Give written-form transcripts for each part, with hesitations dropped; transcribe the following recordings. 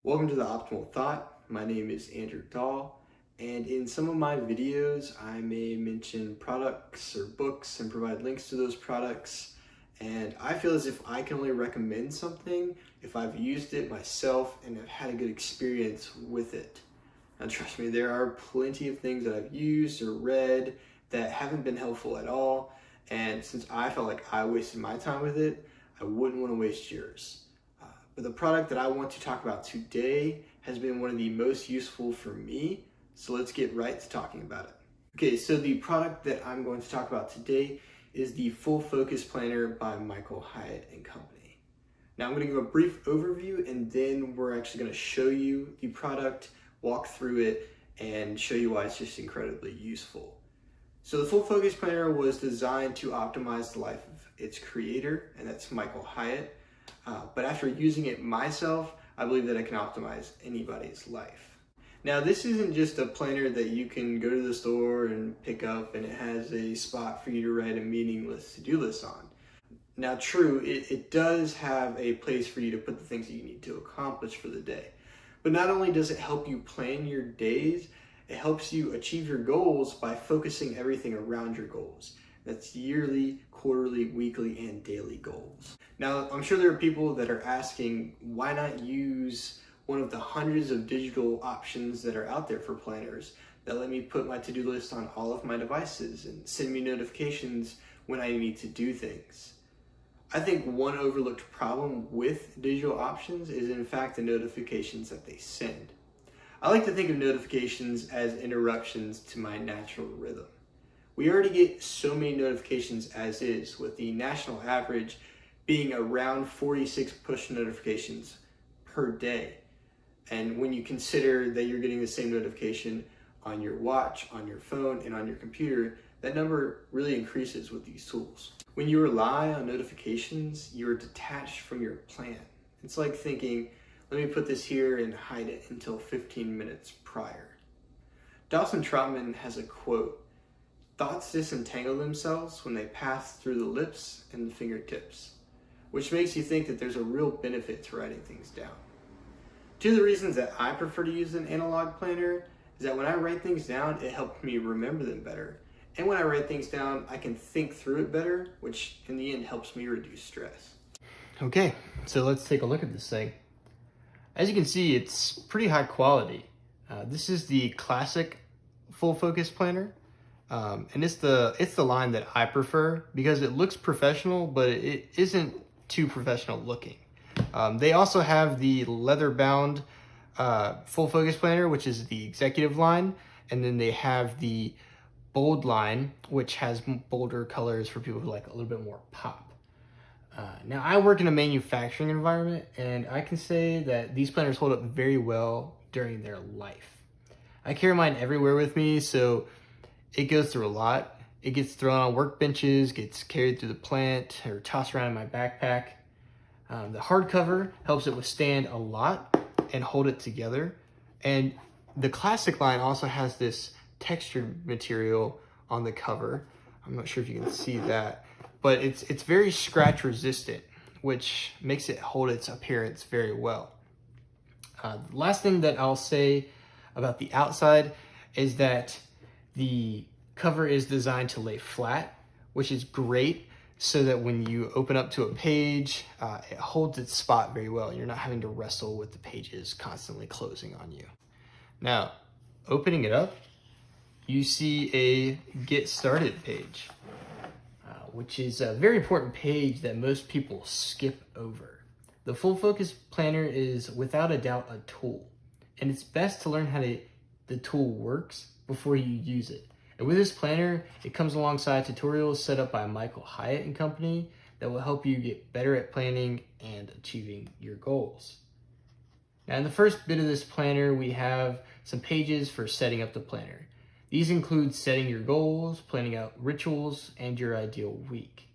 Welcome to the Optimal Thought. My name is Andrew Dahl, and in some of my videos I may mention products or books and provide links to those products. And I feel as if I can only recommend something if I've used it myself and have had a good experience with it. Now trust me, there are plenty of things that I've used or read that haven't been helpful at all, and since I felt like I wasted my time with it, I wouldn't want to waste yours. But the product that I want to talk about today has been one of the most useful for me, so let's get right to talking about it. Okay, so the product that I'm going to talk about today is the Full Focus Planner by Michael Hyatt Company. Now I'm going to give a brief overview and then we're actually going to show you the product, walk through it, and show you why it's just incredibly useful. So the Full Focus Planner was designed to optimize the life of its creator, and that's Michael Hyatt. But after using it myself, I believe that it can optimize anybody's life. Now, this isn't just a planner that you can go to the store and pick up and it has a spot for you to write a meaningless to-do list on. Now, true, it does have a place for you to put the things that you need to accomplish for the day. But not only does it help you plan your days, it helps you achieve your goals by focusing everything around your goals. That's yearly, quarterly, weekly, and daily goals. Now, I'm sure there are people that are asking, why not use one of the hundreds of digital options that are out there for planners that let me put my to-do list on all of my devices and send me notifications when I need to do things? I think one overlooked problem with digital options is in fact the notifications that they send. I like to think of notifications as interruptions to my natural rhythm. We already get so many notifications as is, with the national average being around 46 push notifications per day. And when you consider that you're getting the same notification on your watch, on your phone, and on your computer, that number really increases with these tools. When you rely on notifications, you're detached from your plan. It's like thinking, let me put this here and hide it until 15 minutes prior. Dawson Trotman has a quote: "Thoughts disentangle themselves when they pass through the lips and the fingertips," which makes you think that there's a real benefit to writing things down. Two of the reasons that I prefer to use an analog planner is that when I write things down, it helps me remember them better. And when I write things down, I can think through it better, which in the end helps me reduce stress. Okay, so let's take a look at this thing. As you can see, it's pretty high quality. This is the classic Full Focus Planner. And it's the line that I prefer because it looks professional, but it isn't too professional looking. They also have the leather-bound Full Focus Planner, which is the executive line, and then they have the bold line, which has bolder colors for people who like a little bit more pop. Now, I work in a manufacturing environment, and I can say that these planners hold up very well during their life. I carry mine everywhere with me, so it goes through a lot. It gets thrown on workbenches, gets carried through the plant, or tossed around in my backpack. The hardcover helps it withstand a lot and hold it together. And the classic line also has this textured material on the cover. I'm not sure if you can see that, but it's very scratch resistant, which makes it hold its appearance very well. The last thing that I'll say about the outside is that the cover is designed to lay flat, which is great so that when you open up to a page, it holds its spot very well. You're not having to wrestle with the pages constantly closing on you. Now, opening it up, you see a Get Started page, which is a very important page that most people skip over. The Full Focus Planner is without a doubt a tool, and it's best to learn how the tool works before you use it. And with this planner, it comes alongside tutorials set up by Michael Hyatt Company that will help you get better at planning and achieving your goals. Now, in the first bit of this planner, we have some pages for setting up the planner. These include setting your goals, planning out rituals, and your ideal week.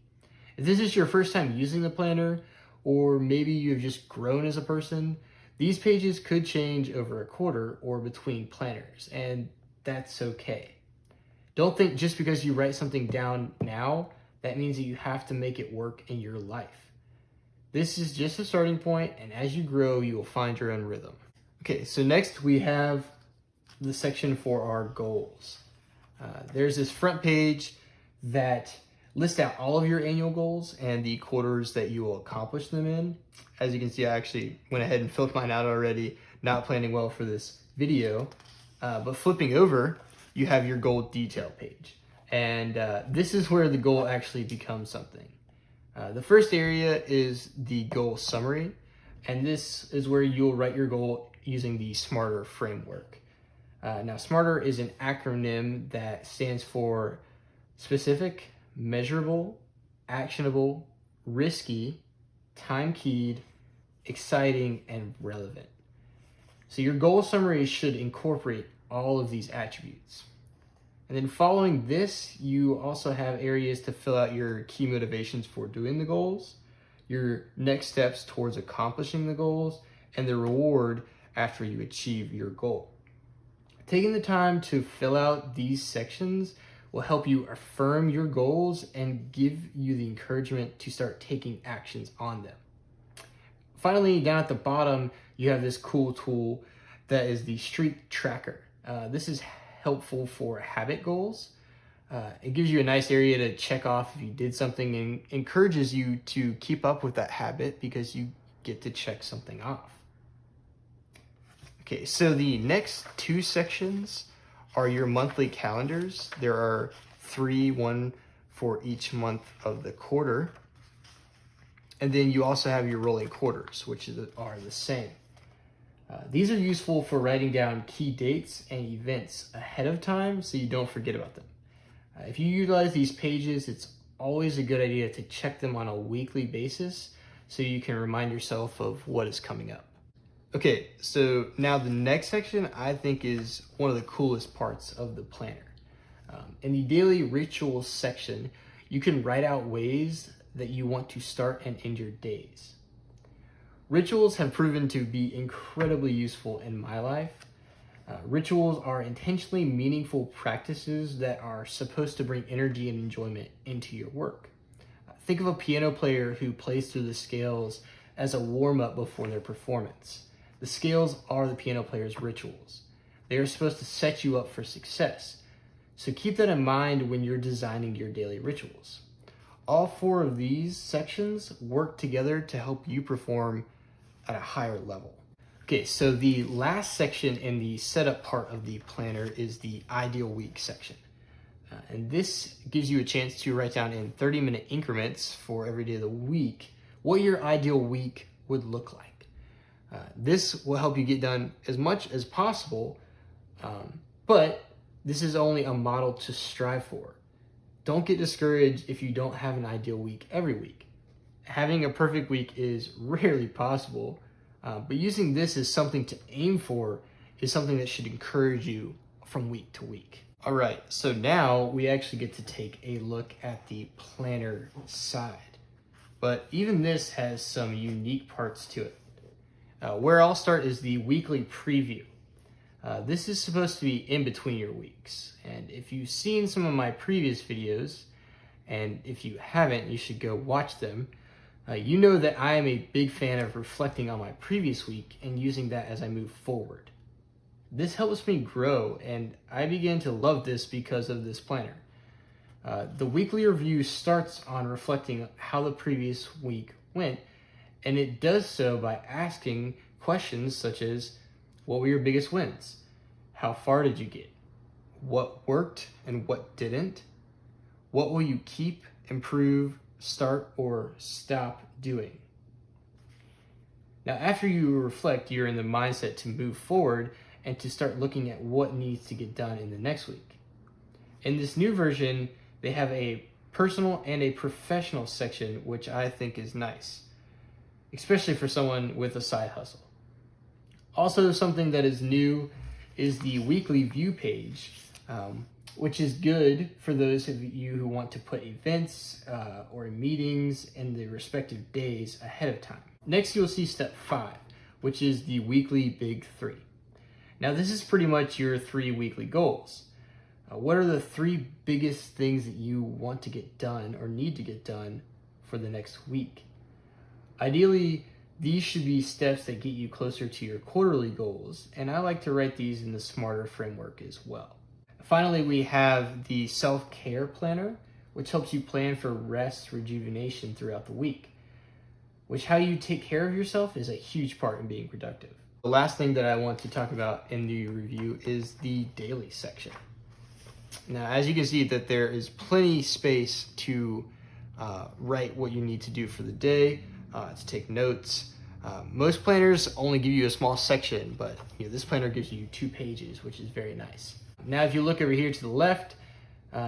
If this is your first time using the planner, or maybe you've just grown as a person, these pages could change over a quarter or between planners, and that's okay. Don't think just because you write something down now, that means that you have to make it work in your life. This is just a starting point, and as you grow, you will find your own rhythm. Okay, so next we have the section for our goals. There's this front page that lists out all of your annual goals and the quarters that you will accomplish them in. As you can see, I actually went ahead and filled mine out already, not planning well for this video. But flipping over, you have your goal detail page. And this is where the goal actually becomes something. The first area is the goal summary. And this is where you'll write your goal using the SMARTER framework. Now, SMARTER is an acronym that stands for specific, measurable, actionable, risky, time-keyed, exciting, and relevant. So your goal summary should incorporate all of these attributes. And then following this, you also have areas to fill out your key motivations for doing the goals, your next steps towards accomplishing the goals, and the reward after you achieve your goal. Taking the time to fill out these sections will help you affirm your goals and give you the encouragement to start taking actions on them. Finally, down at the bottom, you have this cool tool that is the streak tracker. This is helpful for habit goals. It gives you a nice area to check off if you did something and encourages you to keep up with that habit because you get to check something off. Okay, so the next two sections are your monthly calendars. There are one for each month of the quarter. And then you also have your rolling quarters, which are the same. These are useful for writing down key dates and events ahead of time so you don't forget about them. If you utilize these pages, it's always a good idea to check them on a weekly basis so you can remind yourself of what is coming up. Okay, so now the next section I think is one of the coolest parts of the planner. In the daily rituals section, you can write out ways that you want to start and end your days. Rituals have proven to be incredibly useful in my life. Rituals are intentionally meaningful practices that are supposed to bring energy and enjoyment into your work. Think of a piano player who plays through the scales as a warm-up before their performance. The scales are the piano player's rituals. They are supposed to set you up for success. So keep that in mind when you're designing your daily rituals. All four of these sections work together to help you perform at a higher level. Okay, so the last section in the setup part of the planner is the ideal week section. And this gives you a chance to write down in 30-minute increments for every day of the week what your ideal week would look like. This will help you get done as much as possible, but this is only a model to strive for. Don't get discouraged if you don't have an ideal week every week. Having a perfect week is rarely possible, but using this as something to aim for is something that should encourage you from week to week. All right, so now we actually get to take a look at the planner side. But even this has some unique parts to it. Where I'll start is the weekly preview. This is supposed to be in between your weeks. And if you've seen some of my previous videos, and if you haven't, you should go watch them. You know that I am a big fan of reflecting on my previous week and using that as I move forward. This helps me grow, and I began to love this because of this planner. The weekly review starts on reflecting how the previous week went, and it does so by asking questions such as, what were your biggest wins? How far did you get? What worked and what didn't? What will you keep, improve, start, or stop doing? Now, after you reflect, you're in the mindset to move forward and to start looking at what needs to get done in the next week. In this new version, they have a personal and a professional section, which I think is nice, especially for someone with a side hustle. Also, something that is new is the weekly view page, which is good for those of you who want to put events or meetings in the respective days ahead of time. Next, you'll see step 5, which is the weekly big 3. Now, this is pretty much your 3 weekly goals. What are the 3 biggest things that you want to get done or need to get done for the next week? Ideally, these should be steps that get you closer to your quarterly goals, and I like to write these in the SMARTER framework as well. Finally, we have the self-care planner, which helps you plan for rest, rejuvenation throughout the week, which how you take care of yourself is a huge part in being productive. The last thing that I want to talk about in the review is the daily section. Now, as you can see that there is plenty space to write what you need to do for the day, to take notes. Most planners only give you a small section, but this planner gives you 2 pages, which is very nice. Now, if you look over here to the left,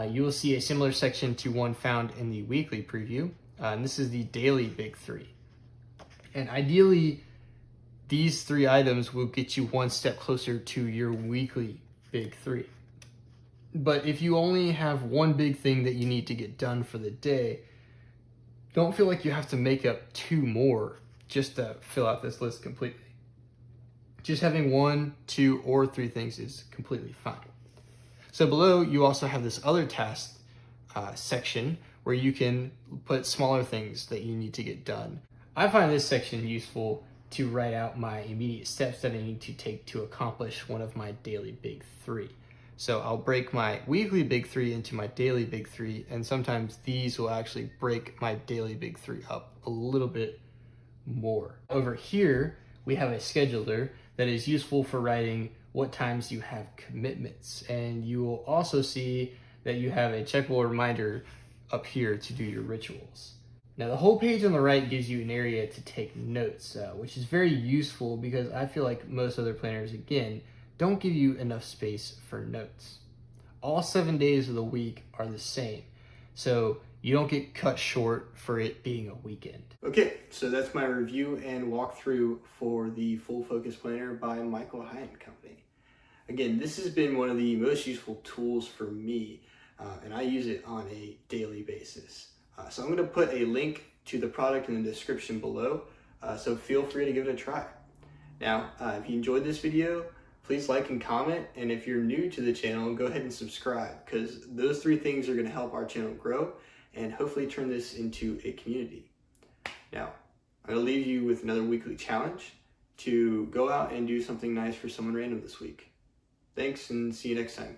you will see a similar section to one found in the weekly preview, and this is the daily big 3. And ideally, these 3 items will get you one step closer to your weekly big 3. But if you only have one big thing that you need to get done for the day, don't feel like you have to make up 2 more just to fill out this list completely. Just having 1, 2, or 3 things is completely fine. So below, you also have this other task section where you can put smaller things that you need to get done. I find this section useful to write out my immediate steps that I need to take to accomplish one of my daily big 3. So I'll break my weekly big 3 into my daily big 3, and sometimes these will actually break my daily big 3 up a little bit more. Over here, we have a scheduler that is useful for writing what times you have commitments. And you will also see that you have a checkable reminder up here to do your rituals. Now, the whole page on the right gives you an area to take notes, which is very useful because I feel like most other planners, again, don't give you enough space for notes. All 7 days of the week are the same, so you don't get cut short for it being a weekend. Okay, so that's my review and walkthrough for the Full Focus Planner by Michael Hyatt Company. Again, this has been one of the most useful tools for me, and I use it on a daily basis. So I'm going to put a link to the product in the description below, so feel free to give it a try. Now, if you enjoyed this video, please like and comment, and if you're new to the channel, go ahead and subscribe, because those 3 things are going to help our channel grow and hopefully turn this into a community. Now, I'm going to leave you with another weekly challenge to go out and do something nice for someone random this week. Thanks, and see you next time.